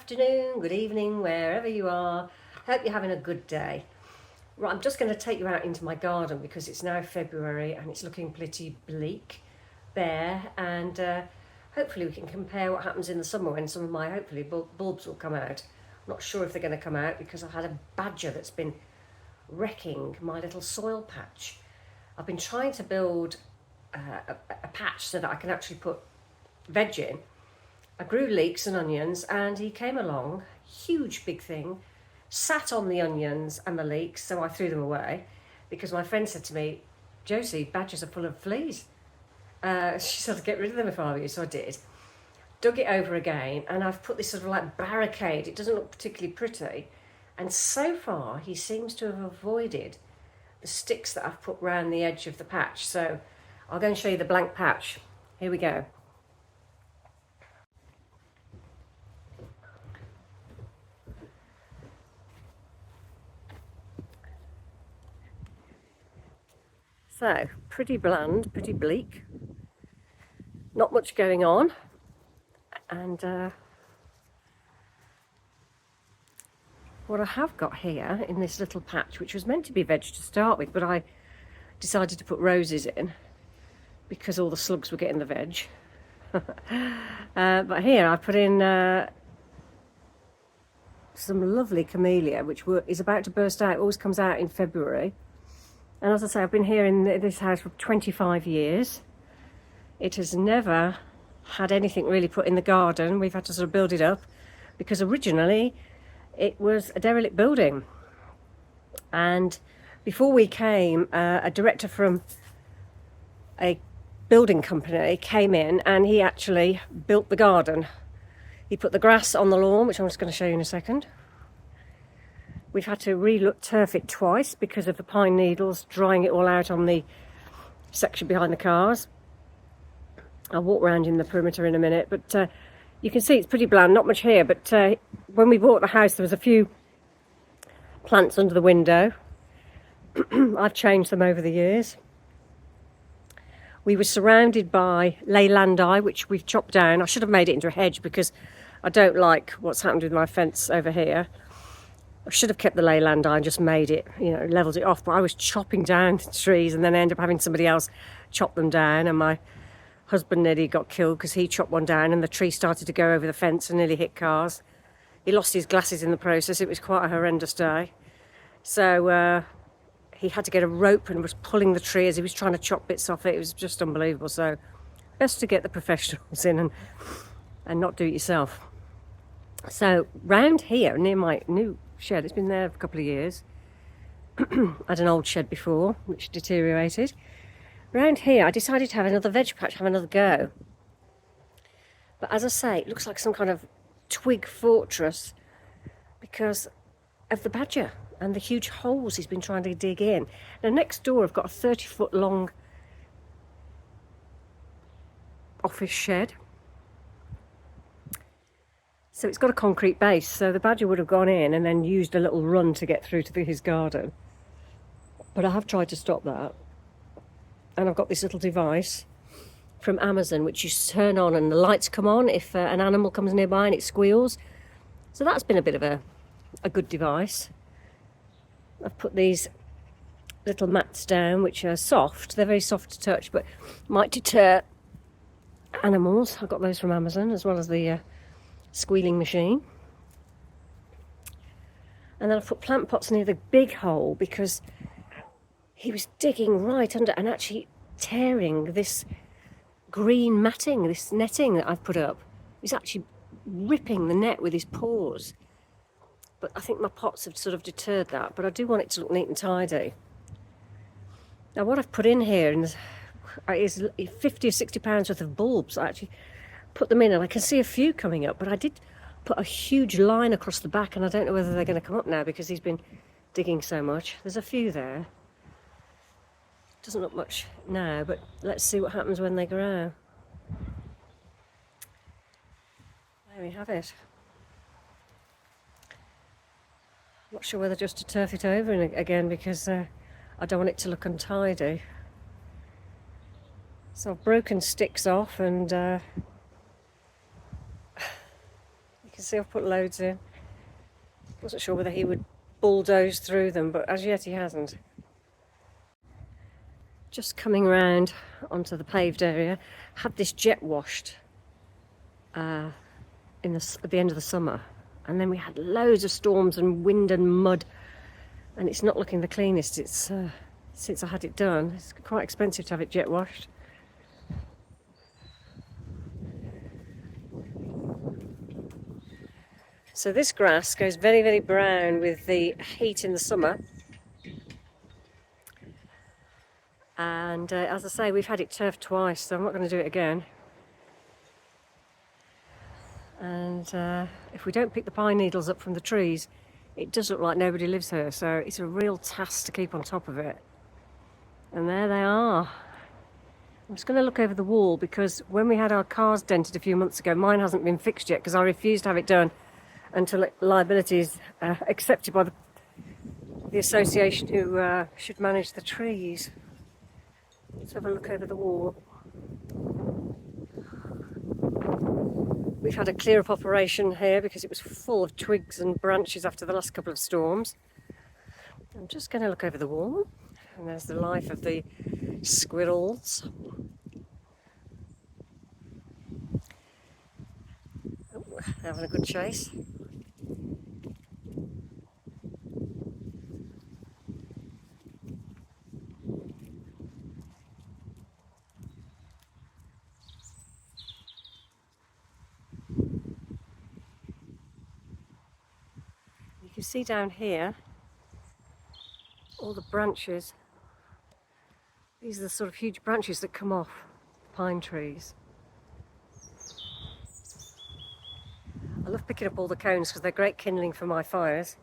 afternoon, good evening, wherever you are. Hope you're having a good day. Right, I'm just going to take you out into my garden because it's now February and it's looking pretty bleak, bare, and hopefully we can compare what happens in the summer when some of my, hopefully, bulbs will come out. I'm not sure if they're going to come out because I've had a badger that's been wrecking my little soil patch. I've been trying to build a patch so that I can actually put veg in. I grew leeks and onions and he came along, huge big thing, sat on the onions and the leeks, so I threw them away because my friend said to me, Josie, badgers are full of fleas. She said, get rid of them if I were you, so I did. Dug it over again and I've put this sort of like barricade. It doesn't look particularly pretty. And so far he seems to have avoided the sticks that I've put round the edge of the patch. So I'll go and show you the blank patch. Here we go. So, pretty bland, pretty bleak, not much going on, and what I have got here in this little patch, which was meant to be veg to start with, but I decided to put roses in because all the slugs were getting the veg. But here I put in some lovely camellia, which is about to burst out. It always comes out in February. And as I say, I've been here in this house for 25 years. It has never had anything really put in the garden. We've had to sort of build it up because originally it was a derelict building. And before we came, a director from a building company came in and he actually built the garden. He put the grass on the lawn, which I'm just going to show you in a second. We've had to turf it twice because of the pine needles drying it all out on the section behind the cars. I'll walk around in the perimeter in a minute, but you can see it's pretty bland, not much here, but when we bought the house there was a few plants under the window. I've changed them over the years. We were surrounded by leylandii, which we've chopped down. I should have made it into a hedge because I don't like what's happened with my fence over here. I should have kept the leylandii and just made it, leveled it off. But I was chopping down the trees and then I ended up having somebody else chop them down. And my husband nearly got killed because he chopped one down and the tree started to go over the fence and nearly hit cars. He lost his glasses in the process. It was quite a horrendous day. So he had to get a rope and was pulling the tree as he was trying to chop bits off it. It was just unbelievable. So best to get the professionals in and not do it yourself. So round here near my new shed, it's been there for a couple of years. I had an old shed before which deteriorated. Round here I decided to have another veg patch, have another go. But as I say, it looks like some kind of twig fortress because of the badger and the huge holes he's been trying to dig in. Now next door I've got a 30-foot long office shed. So it's got a concrete base, so the badger would have gone in and then used a little run to get through to his garden. But I have tried to stop that. And I've got this little device from Amazon which you turn on and the lights come on if an animal comes nearby and it squeals. So that's been a bit of a good device. I've put these little mats down which are soft. They're very soft to touch but might deter animals. I got those from Amazon as well as the squealing machine. And then I've put plant pots near the big hole because he was digging right under and actually tearing this green matting, this netting that I've put up. He's actually ripping the net with his paws. But I think my pots have sort of deterred that, but I do want it to look neat and tidy. Now what I've put in here is 50 or 60 pounds worth of bulbs. I actually put them in and I can see a few coming up, but I did put a huge line across the back and I don't know whether they're going to come up now because he's been digging so much. There's a few there. Doesn't look much now, but let's see what happens when they grow. There we have it. Not sure whether just to turf it over again because I don't want it to look untidy. So I've broken sticks off and you can can see I've put loads in. Wasn't sure whether he would bulldoze through them, but as yet he hasn't. Just coming round onto the paved area, had this jet washed at the end of the summer, and then we had loads of storms and wind and mud, and it's not looking the cleanest. It's since I had it done. It's quite expensive to have it jet washed. So this grass goes very, very brown with the heat in the summer. And as I say, we've had it turfed twice, so I'm not going to do it again. And if we don't pick the pine needles up from the trees, it does look like nobody lives here, so it's a real task to keep on top of it. And there they are. I'm just going to look over the wall, because when we had our cars dented a few months ago, mine hasn't been fixed yet because I refused to have it done until liability is accepted by the association who should manage the trees. Let's have a look over the wall. We've had a clear up operation here because it was full of twigs and branches after the last couple of storms. I'm just going to look over the wall, and there's the life of the squirrels. Oh, they're having a good chase. You can see down here all the branches. These are the sort of huge branches that come off pine trees. I love picking up all the cones because they're great kindling for my fires.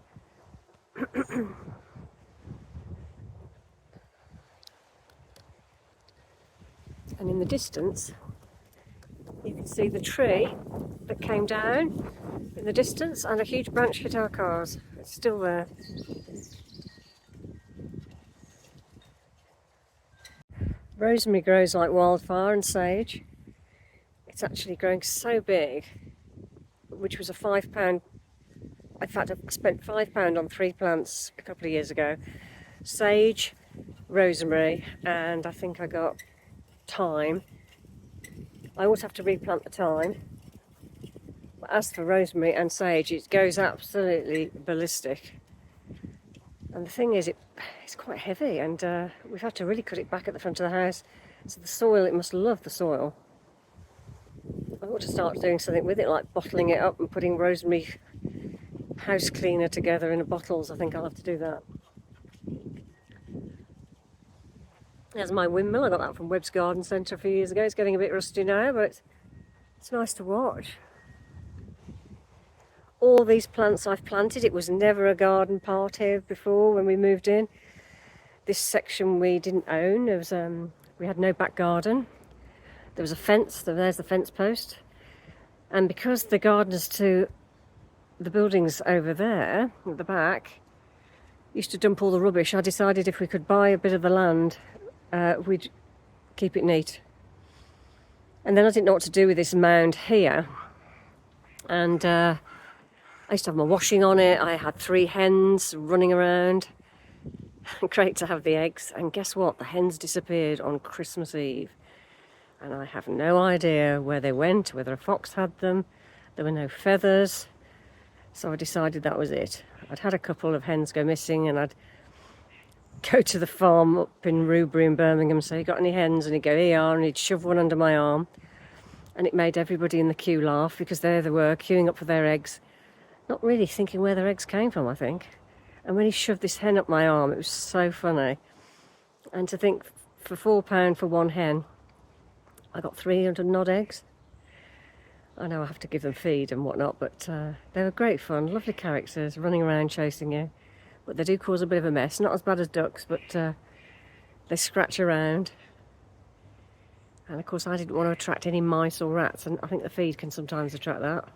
And in the distance you can see the tree that came down in the distance, and a huge branch hit our cars. It's still there. Rosemary grows like wildfire, and sage. It's actually growing so big, which was a £5. In fact, I spent £5 on 3 plants a couple of years ago. Sage, rosemary, and I think I got thyme. I always have to replant the thyme. But as for rosemary and sage, it goes absolutely ballistic. And the thing is, it's quite heavy, and we've had to really cut it back at the front of the house. So the soil, it must love the soil. I ought to start doing something with it, like bottling it up and putting rosemary house cleaner together in bottles. I think I'll have to do that. There's my windmill. I got that from Webb's Garden Centre a few years ago. It's getting a bit rusty now, but it's nice to watch. All these plants I've planted, it was never a garden part here before when we moved in. This section we didn't own. There was, we had no back garden. There was a fence, there's the fence post. And because the gardeners to the buildings over there at the back used to dump all the rubbish, I decided if we could buy a bit of the land, we'd keep it neat. And then I didn't know what to do with this mound here. And I used to have my washing on it. I had 3 hens running around. Great to have the eggs. And guess what? The hens disappeared on Christmas Eve. And I have no idea where they went, whether a fox had them. There were no feathers. So I decided that was it. I'd had a couple of hens go missing, and I'd go to the farm up in Rubery in Birmingham and say, "You got any hens?" And he'd go, "Here you are," and he'd shove one under my arm. And it made everybody in the queue laugh, because there they were, queuing up for their eggs, not really thinking where their eggs came from, I think. And when he shoved this hen up my arm, it was so funny. And to think, for £4 for one hen, I got 300 and odd eggs. I know I have to give them feed and whatnot, but they were great fun, lovely characters, running around chasing you. But they do cause a bit of a mess, not as bad as ducks, but they scratch around. And of course I didn't want to attract any mice or rats, and I think the feed can sometimes attract that.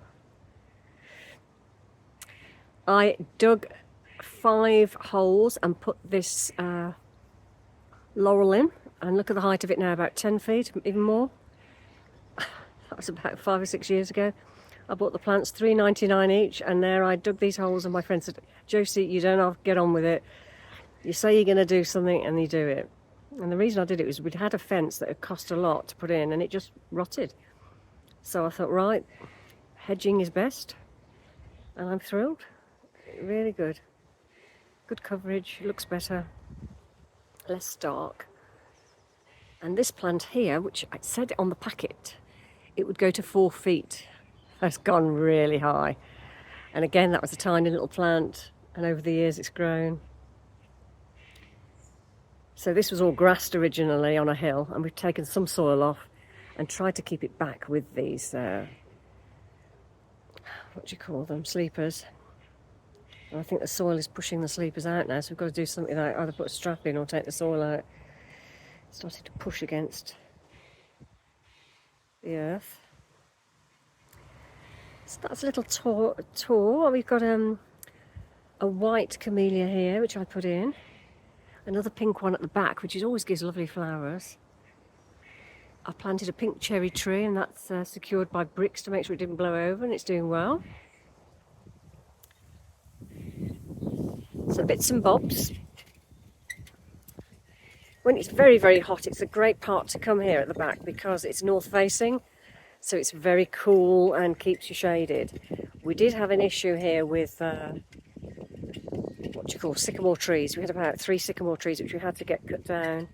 I dug 5 holes and put this laurel in, and look at the height of it now, about 10 feet, even more. That was about 5 or 6 years ago. I bought the plants $3.99 each, and there I dug these holes, and my friend said, Josie, you don't have to get on with it. You say you're going to do something and you do it. And the reason I did it was we'd had a fence that had cost a lot to put in, and it just rotted. So I thought, right, hedging is best, and I'm thrilled. Really good. Good coverage, looks better, less stark. And this plant here, which I said on the packet, it would go to 4 feet. That's gone really high. And again, that was a tiny little plant, and over the years it's grown. So this was all grassed originally on a hill, and we've taken some soil off and tried to keep it back with these, what do you call them, sleepers. And I think the soil is pushing the sleepers out now, so we've got to do something like either put a strap in or take the soil out. It's starting to push against the earth. So that's a little tour. We've got a white camellia here, which I put in. Another pink one at the back, which always gives lovely flowers. I planted a pink cherry tree, and that's secured by bricks to make sure it didn't blow over, and it's doing well. So bits and bobs. When it's very, very hot, it's a great part to come here at the back because it's north facing, so it's very cool and keeps you shaded. We did have an issue here with sycamore trees. We had about 3 sycamore trees which we had to get cut down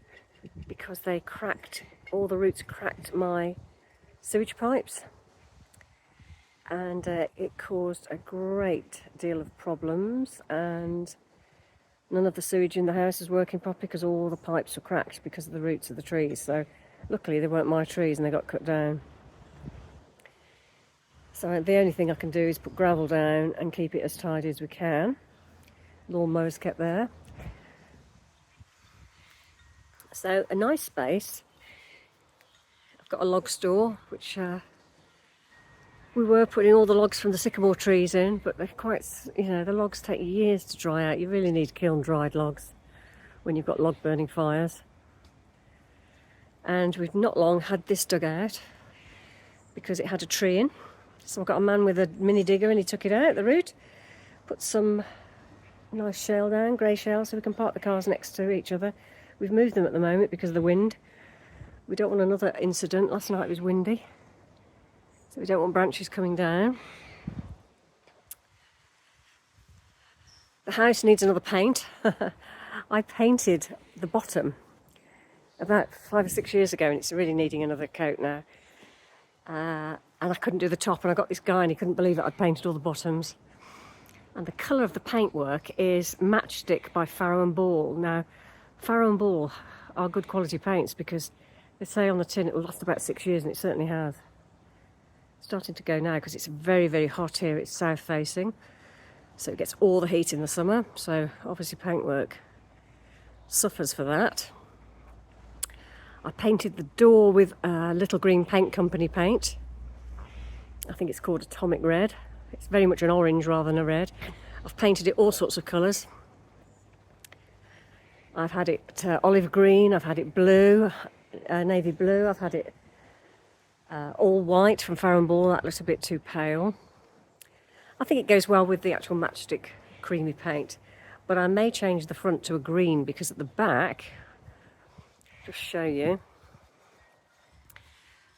because they cracked, all the roots cracked my sewage pipes, and it caused a great deal of problems, and none of the sewage in the house is working properly because all the pipes were cracked because of the roots of the trees. So luckily they weren't my trees and they got cut down. So the only thing I can do is put gravel down and keep it as tidy as we can. Lawnmower's kept there. So a nice space. I've got a log store, which we were putting all the logs from the sycamore trees in, but they're quite, the logs take years to dry out. You really need kiln dried logs when you've got log burning fires. And we've not long had this dug out because it had a tree in. So I've got a man with a mini digger, and he took it out, the root, put some nice shale down, grey shale, so we can park the cars next to each other. We've moved them at the moment because of the wind. We don't want another incident. Last night it was windy, so we don't want branches coming down. The house needs another paint. I painted the bottom about 5 or 6 years ago, and it's really needing another coat now. And I couldn't do the top, and I got this guy and he couldn't believe that I'd painted all the bottoms. And the colour of the paintwork is Matchstick by Farrow & Ball. Now, Farrow & Ball are good quality paints because they say on the tin it will last about 6 years, and it certainly has. It's starting to go now because it's very, very hot here. It's south facing, so it gets all the heat in the summer. So obviously paintwork suffers for that. I painted the door with a Little Green Paint Company paint. I think it's called Atomic Red. It's very much an orange rather than a red. I've painted it all sorts of colours. I've had it olive green, I've had it blue, navy blue, I've had it all white from Farrow & Ball. That looks a bit too pale. I think it goes well with the actual Matchstick creamy paint, but I may change the front to a green because at the back, just show you,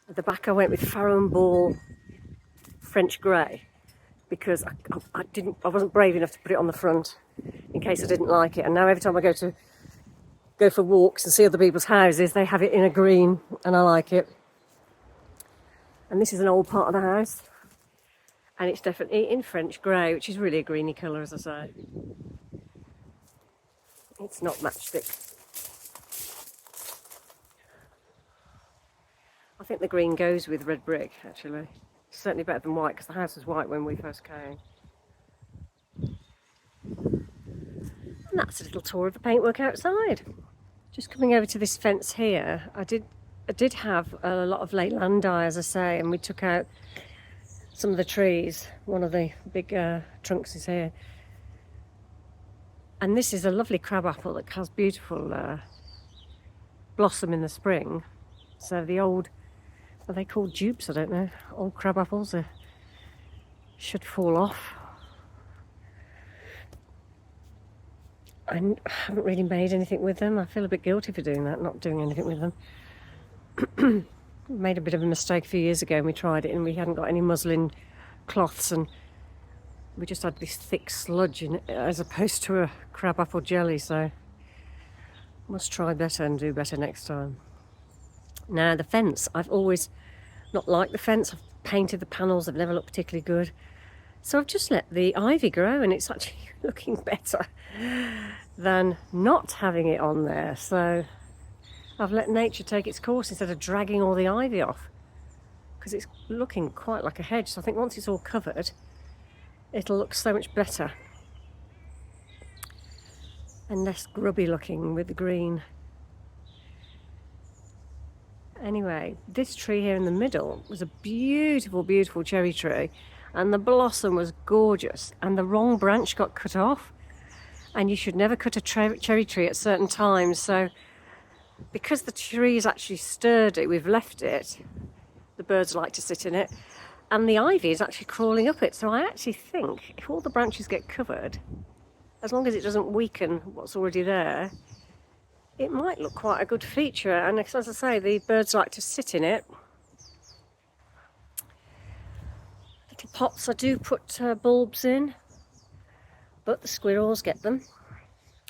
at the back I went with Farrow & Ball French grey because I wasn't brave enough to put it on the front in case I didn't like it. And now every time I go for walks and see other people's houses, they have it in a green, and I like it. And this is an old part of the house, and it's definitely in French grey, which is really a greeny colour, as I say. It's not Matchstick. I think the green goes with red brick, actually. It's certainly better than white, because the house was white when we first came. And that's a little tour of the paintwork outside. Just coming over to this fence here, I did have a lot of Leylandii, as I say, and we took out some of the trees. One of the big trunks is here. And this is a lovely crabapple that has beautiful blossom in the spring. So the old, are they called dupes? I don't know. Old crabapples are should fall off. I haven't really made anything with them. I feel a bit guilty for doing that, not doing anything with them. Made a bit of a mistake a few years ago and we tried it and we hadn't got any muslin cloths and we just had this thick sludge in it as opposed to a crabapple jelly, so must try better and do better next time. Now the fence, I've always not liked the fence. I've painted the panels, they've never looked particularly good. So I've just let the ivy grow and it's actually looking better than not having it on there. So I've let nature take its course instead of dragging all the ivy off, because it's looking quite like a hedge. So I think once it's all covered, it'll look so much better and less grubby looking with the green. Anyway, this tree here in the middle was a beautiful, beautiful cherry tree, and the blossom was gorgeous, and the wrong branch got cut off, and you should never cut a cherry tree at certain times. So because the tree is actually sturdy, we've left it. The birds like to sit in it, and the ivy is actually crawling up it. So I actually think if all the branches get covered, as long as it doesn't weaken what's already there, it might look quite a good feature. And as I say, the birds like to sit in it. Little pots I do put bulbs in, but the squirrels get them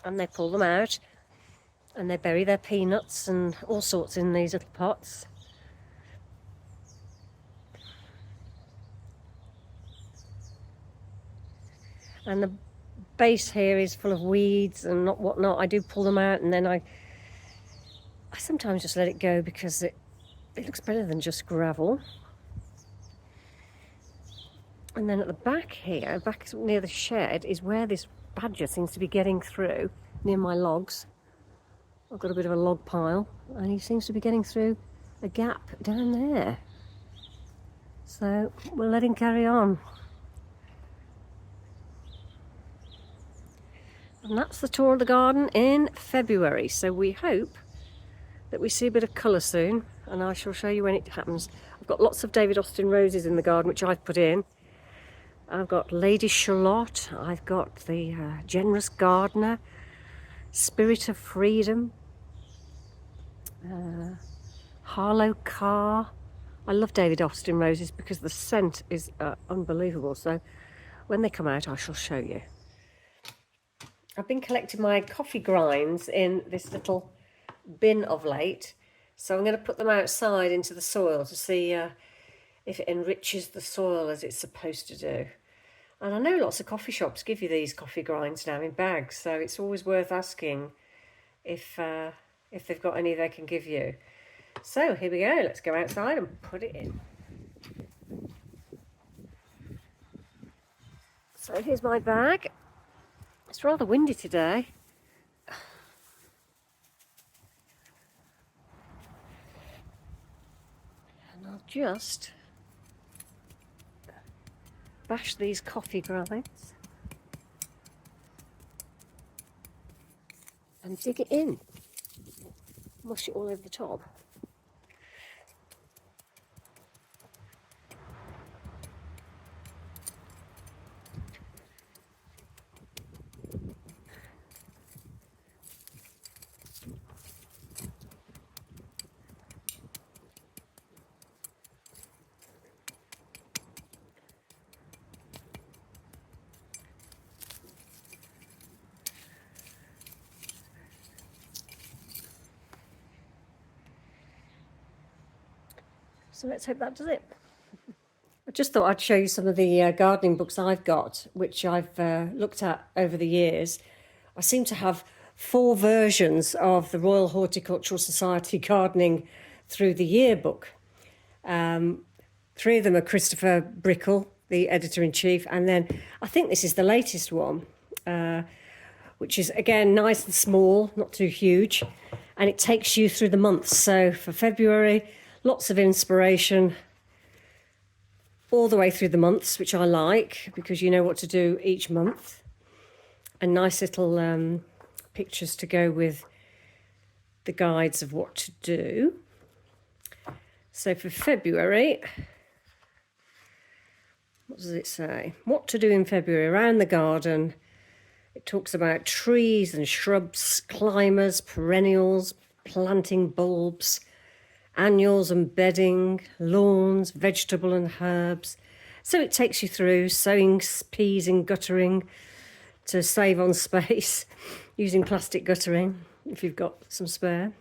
and they pull them out and they bury their peanuts and all sorts in these little pots. And the base here is full of weeds and whatnot. I do pull them out and then I sometimes just let it go because it looks better than just gravel. And then at the back here, back near the shed, is where this badger seems to be getting through, near my logs. I've got a bit of a log pile, and he seems to be getting through a gap down there. So we'll let him carry on. And that's the tour of the garden in February. So we hope that we see a bit of colour soon, and I shall show you when it happens. I've got lots of David Austin roses in the garden, which I've put in. I've got Lady Charlotte, I've got the Generous Gardener, Spirit of Freedom, Harlow Carr. I love David Austin roses because the scent is unbelievable. So when they come out, I shall show you. I've been collecting my coffee grinds in this little bin of late. So I'm going to put them outside into the soil to see if it enriches the soil as it's supposed to do. And I know lots of coffee shops give you these coffee grinds now in bags, so it's always worth asking if they've got any they can give you. So here we go, let's go outside and put it in. So here's my bag. It's rather windy today. And I'll just bash these coffee grinds and dig it in. Mush it all over the top. So let's hope that does it. I just thought I'd show you some of the gardening books I've got, which I've looked at over the years. I seem to have 4 versions of the Royal Horticultural Society Gardening Through the Year book. 3 of them are Christopher Prickle, the editor-in-chief, and then I think this is the latest one, which is, again, nice and small, not too huge, and it takes you through the months. So for February, lots of inspiration all the way through the months, which I like because you know what to do each month. And nice little pictures to go with the guides of what to do. So for February, What does it say? What to do in February around the garden. It talks about trees and shrubs, climbers, perennials, planting bulbs, annuals and bedding, lawns, vegetable and herbs. So it takes you through sowing peas in guttering to save on space, using plastic guttering if you've got some spare.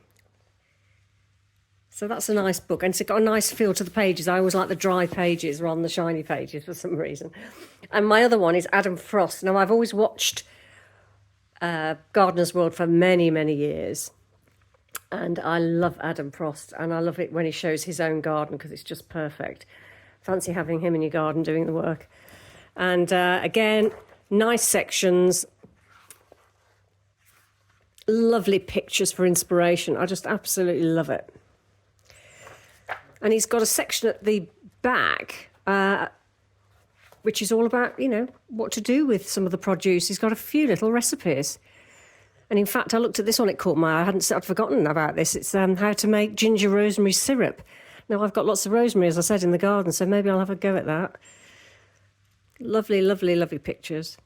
So that's a nice book, and it's got a nice feel to the pages. I always like the dry pages rather than the shiny pages for some reason. And my other one is Adam Frost. Now, I've always watched Gardener's World for many, many years, and I love Adam Frost, and I love it when he shows his own garden because it's just perfect. Fancy having him in your garden doing the work. And again, nice sections, lovely pictures for inspiration. I just absolutely love it. And he's got a section at the back, which is all about, you know, what to do with some of the produce. He's got a few little recipes. And in fact, I looked at this one, it caught my eye. I'd forgotten about this. It's how to make ginger rosemary syrup. Now, I've got lots of rosemary, as I said, in the garden, so maybe I'll have a go at that. Lovely, lovely, lovely pictures.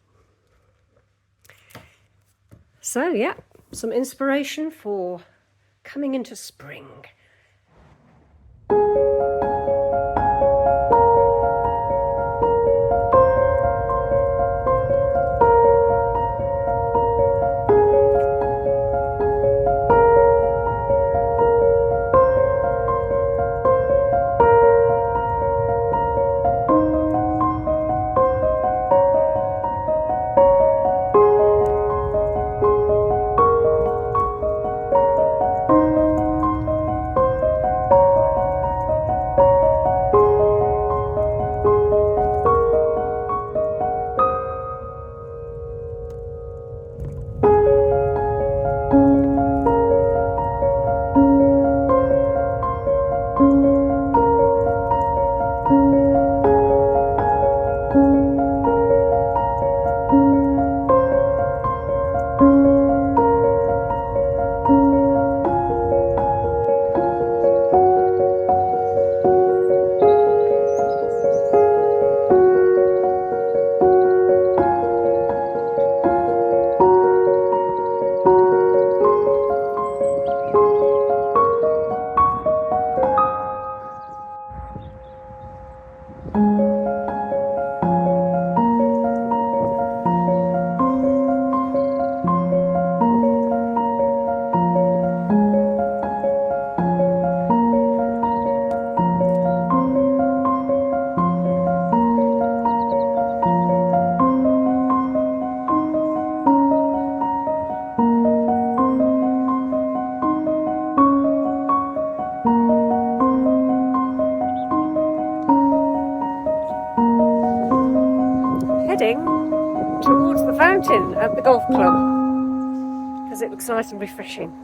So, yeah, some inspiration for coming into spring. Heading towards the fountain at the golf club because it looks nice and refreshing.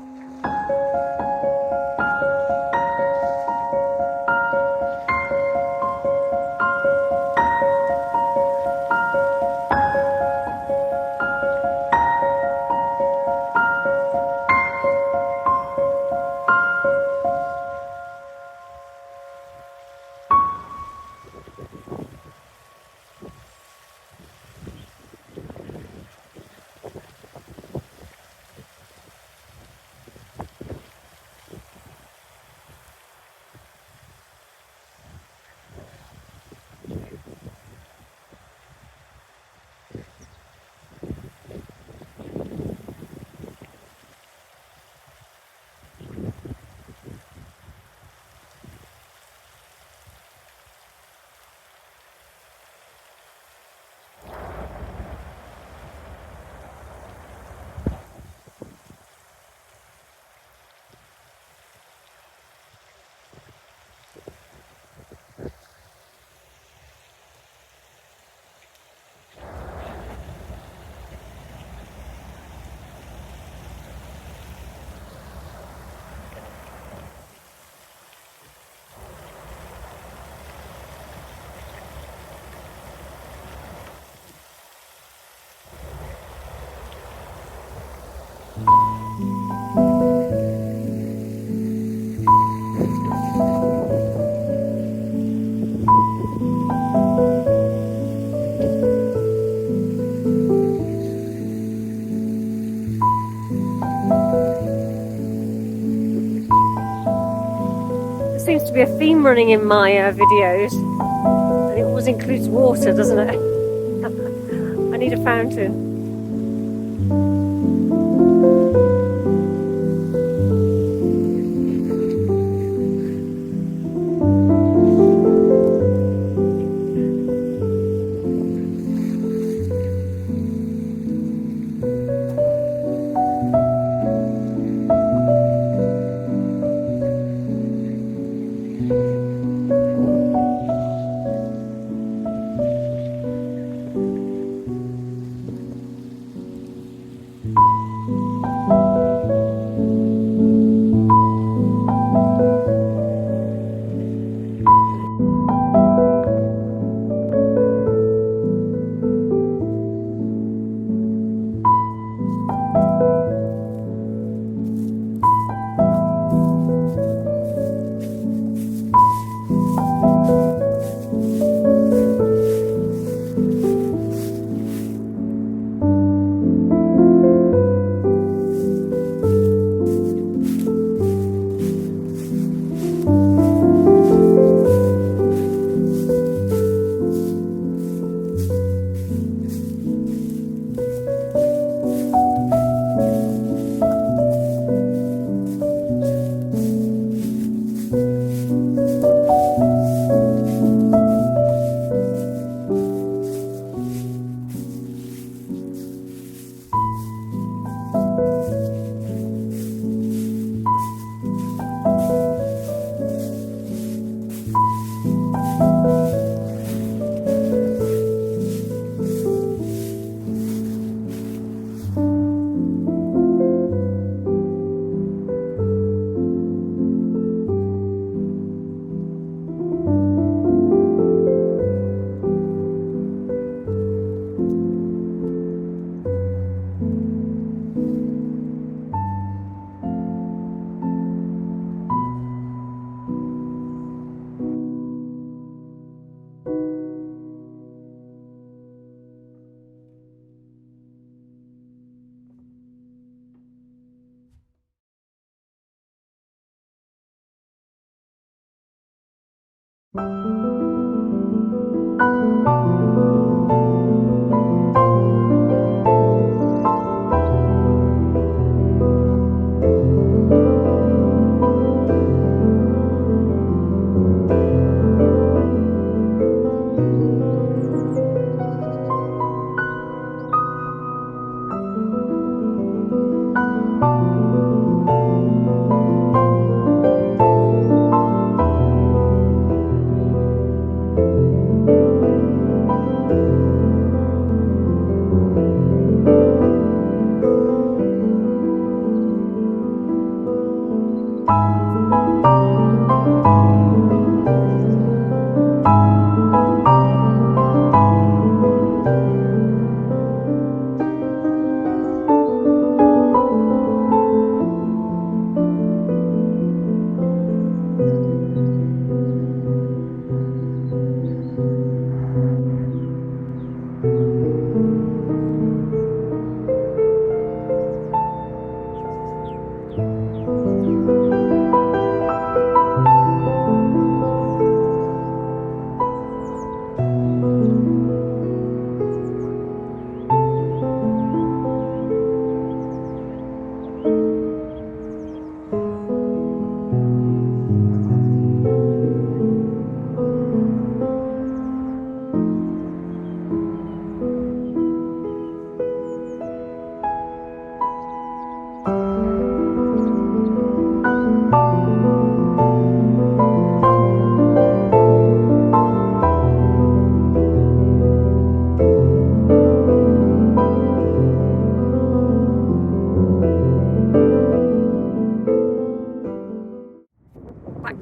seems to be a theme running in my videos, and it always includes water, doesn't it? I need a fountain.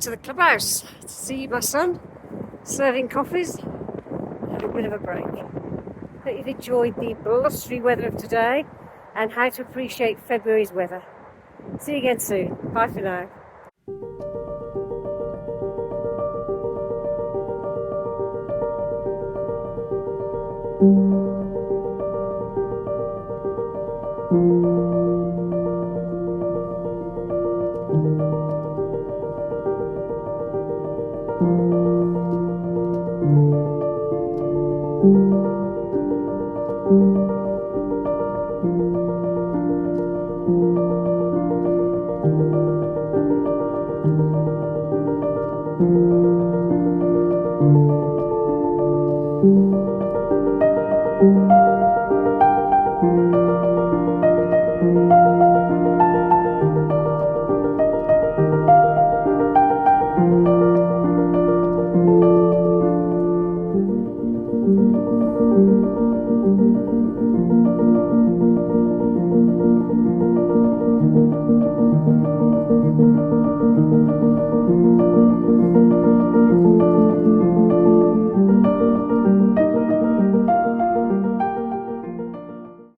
To the clubhouse to see my son serving coffees, have a bit of a break. Hope you've enjoyed the blustery weather of today and how to appreciate February's weather. See you again soon. Bye for now.